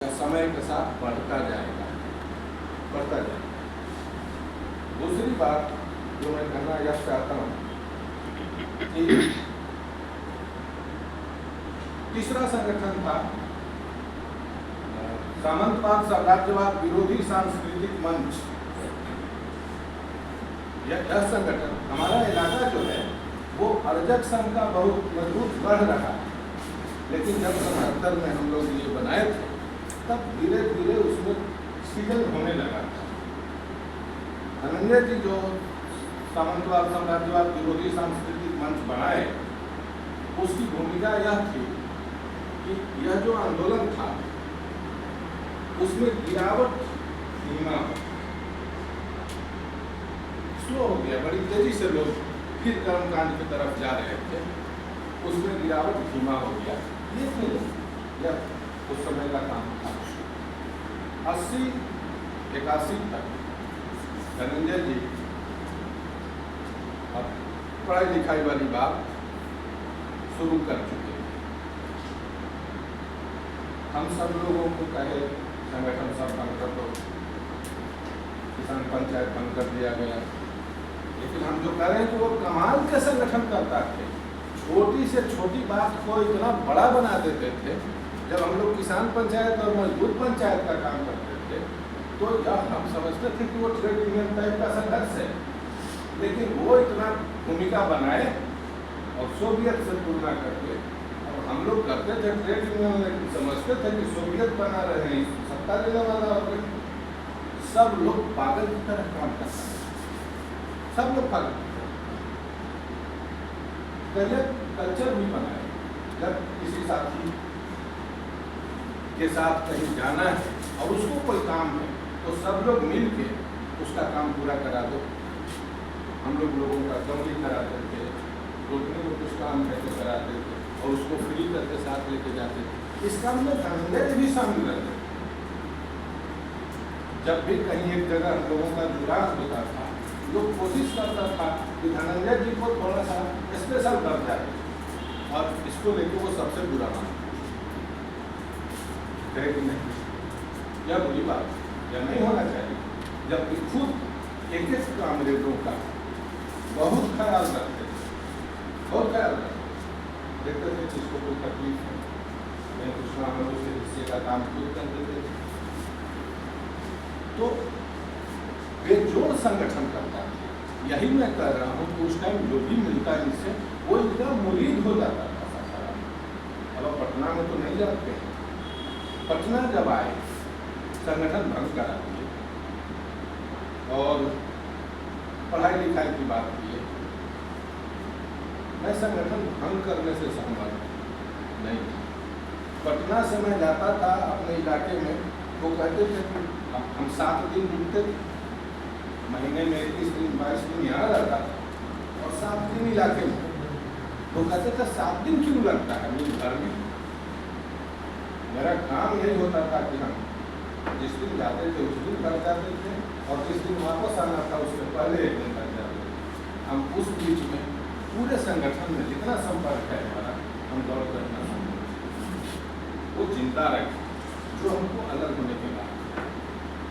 समय के साथ बढ़ता जाएगा। दूसरी बात जो मैं कहना यह चाहता हूँ कि तीसरा संगठन था सामंतवाद साम्राज्यवाद विरोधी सांस्कृतिक मंच। यह संगठन हमारा इलाका जो है वो अर्जक संघ का बहुत मजबूत बढ़ रहा है, लेकिन जब 77 में हम लोग ये बनाए थे तब धीरे धीरे उसमें सीजन होने लगा था। धनंजय जी जो सामंतवाद साम्राज्यवाद विरोधी सांस्कृतिक मंच बनाए, उसकी भूमिका यह थी कि यह जो आंदोलन था उसमें गिरावट धीमा स्लो हो गया, बड़ी तेजी से लोग फिर कर्मकांड की तरफ जा रहे थे, उसमें गिरावट धीमा हो गया। ये यह उस समय का काम था। 80-81 तक धनंजय जी अब पढ़ाई लिखाई वाली बात शुरू कर चुके हैं। हम सब लोगों को कहे संगठन सब बंद कर दो, किसान पंचायत बंद कर दिया गया, लेकिन हम जो कह रहे हैं कि वो कमाल के संगठन करता थे। छोटी से छोटी बात को इतना बड़ा बना देते थे। जब हम लोग किसान पंचायत और मजदूर पंचायत का काम करते थे तो जब हम समझते थे कि वो ट्रेड यूनियन टाइप का संघर्ष है, लेकिन वो इतना भूमिका बनाए और सोवियत से तुलना करके और हम लोग करते थे ट्रेड यूनियन, लेकिन समझते थे कि सोवियत बना रहे हैं, सत्ता देने वाला। सब लोग पागल की तरह काम करते हैं, सब लोग पागल कल्चर भी बनाए। जब किसी साथी के साथ कहीं जाना है और उसको कोई काम है तो सब लोग मिल के उसका काम पूरा करा दो। हम लोगों का कमरी कराते थे, रोकने को कुछ काम रहते कराते थे और उसको फ्री करके साथ लेके जाते थे। इस काम में धनंजय भी शामिल रहते थे। जब भी कहीं एक जगह हम लोगों का जुड़ाव होता था, लोग कोशिश करता था कि धनंजय जी को थोड़ा सा स्पेशल कर जाए और इसको लेके वो सबसे बुरा मानते कि नहीं, यह बुरी बात, यह नहीं होना चाहिए। जबकि खुद एक एक कामरेडों का बहुत ख्याल रखते थे, बहुत ख्याल रखते, देखते थे जिसको कोई तकलीफ है नहीं कुछ ना हो उसके हिस्से का काम खुद कर देते थे। तो बेजोड़ संगठन करता है। यही मैं कह रहा हूँ कि उस टाइम जो भी मिलता है इनसे वो इतना मुरीद हो जाता था। अब पटना में तो नहीं जाते हैं। पटना जब आए संगठन भंग करा दिए और पढ़ाई लिखाई की बात की है। मैं संगठन भंग करने से सहमत नहीं। पटना से मैं जाता था अपने इलाके में, वो कहते थे कि हम 7 दिन रुकते थे, महीने में 21 दिन 22 दिन यहाँ रहता था और 7 दिन इलाके में। वो कहते थे 7 दिन क्यों लगता है मेरे घर में। मेरा काम यही होता था कि हम जिस दिन जाते थे उस दिन कर जाते थे और जिस दिन वापस आना था उसके पहले एक दिन कर जाते थे। हम उस बीच में पूरे संगठन में जितना संपर्क है हमारा, हम दौड़ करना वो चिंता रखें जो हमको अलग होने के बाद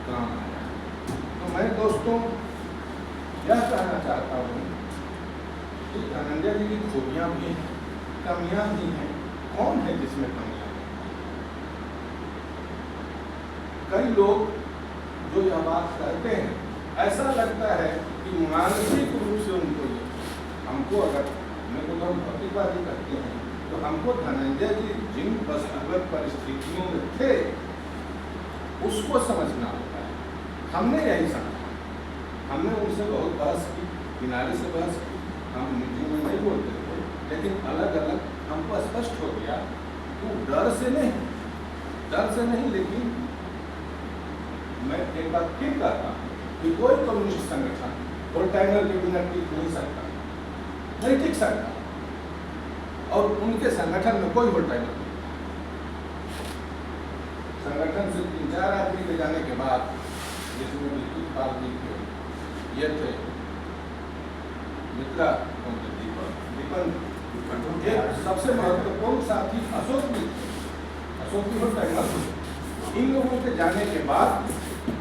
काम आया। तो मैं दोस्तों यह कहना चाहता हूँ कि धनंजय जी की खूबियाँ भी हैं, कमियाँ भी हैं। कौन है जिसमें कमियाँ? कई लोग जो यह बात कहते हैं, ऐसा लगता है कि मानसिक रूप से उनको ये हमको अगर मेरे को हम भौतिकवादी करते हैं तो हमको धनंजय जी जिन वस्तुगत परिस्थितियों में थे उसको समझना होता है। हमने यही समझा, हमने उनसे बहुत बहस की, किनारे से बहस की। हम मीटिंग में नहीं बोलते थे, लेकिन अलग अलग हमको स्पष्ट हो गया कि डर से नहीं, लेकिन मैं एक बात फिर कहता हूँ कि कोई कम्युनिस्ट संगठन वोल्टेयर के बिना टिक नहीं सकता, नहीं टिक सकता, और उनके संगठन में कोई वोल्टेयर नहीं। संगठन से 3-4 आदमी ले जाने के बाद, जिसमें लिखित पाल जी थे, ये थे मित्रा, दीपन, सबसे महत्वपूर्ण साथी अशोक भी थे। अशोक भी वोल्टेयर इन लोगों के जाने के बाद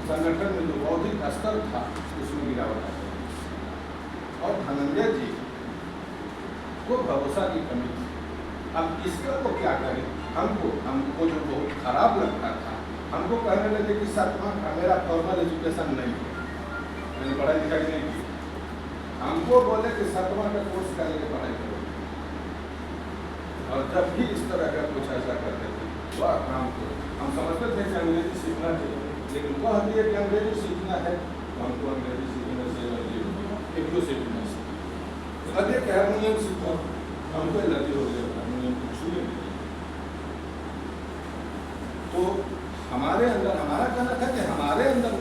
संगठन में जो बौद्धिक स्तर था उसमें गिरावट आ गई और धनंजय जी को भरोसा की कमी थी। अब इसका वो क्या करें? हमको जो बहुत खराब लगता था, हमको कहने लगे कि सतमा का मेरा फॉर्मल एजुकेशन नहीं है, मैंने पढ़ाई लिखाई नहीं की। हमको बोले कि सतमा का कोर्स कर लेके पढ़ाई करो, और जब भी इस तरह का कुछ ऐसा करते थे वह काम को हम समझते थे कि अंग्रेजी सीखना चाहिए, लेकिन वह दिए कि अंग्रेजी सीखना है तो हमको अंग्रेजी सीखने से एलर्जी एक दो से भी नहीं सीखी। अरे हारमोनियम सीखो, हमको एलर्जी हो गया हारमोनियम को छूने नहीं। तो हमारे अंदर हमारा कहना था कि हमारे अंदर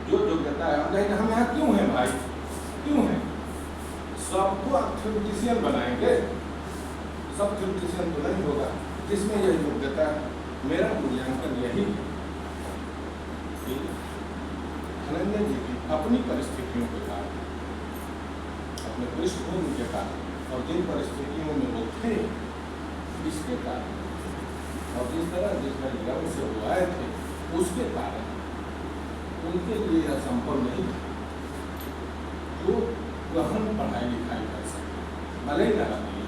जो योग्यता है, हम कहेंगे हम यहाँ क्यों हैं भाई, क्यों हैं? सबको आप थ्योरेटिशियन बनाएंगे, सब थ्योरेटिशियन तो नहीं होगा, जिसमें यह योग्यता है। मेरा मूल्यांकन यही है कि धनंजय जी की अपनी परिस्थितियों के कारण, अपने पृष्ठभूमि के कारण और जिन परिस्थितियों में वो थे इसके कारण, और जिस तरह जिस जगह से वो आए थे उसके कारण उनके लिए यह संभव नहीं था जो गहन पढ़ाई लिखाई कर सके, भले ही ना नहीं।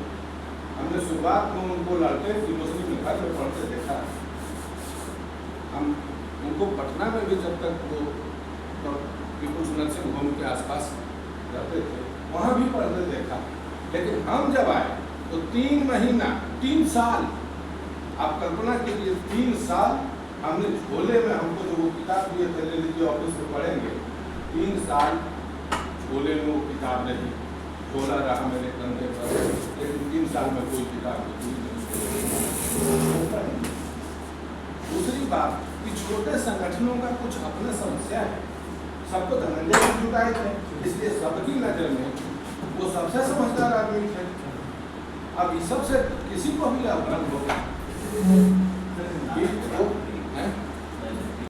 हमने शुरुआत में उनको लड़ते कि मुस्लिम घर में पढ़ते देखा, हम उनको पटना में भी जब तक वो पीपुल्स नर्सिंग होम के आसपास रहते थे वहाँ भी पढ़ते देखा, लेकिन हम जब आए तो 3 महीना 3 साल, आप कल्पना कीजिए 3 साल हमने झोले में, हमको जो वो किताब दिए थे ले लीजिए ऑफिस में पढ़ेंगे, 3 साल झोले में वो किताब नहीं, झोला रहा मेरे कंधे पर, लेकिन 3 साल में कोई किताब नहीं। दूसरी बात कि छोटे संगठनों का कुछ अपना समस्या है, सबको धनंजय जी जुटाए थे, इसलिए सबकी नजर में वो सबसे समझदार आदमी थे। अब इस सबसे किसी को भी अवगत हो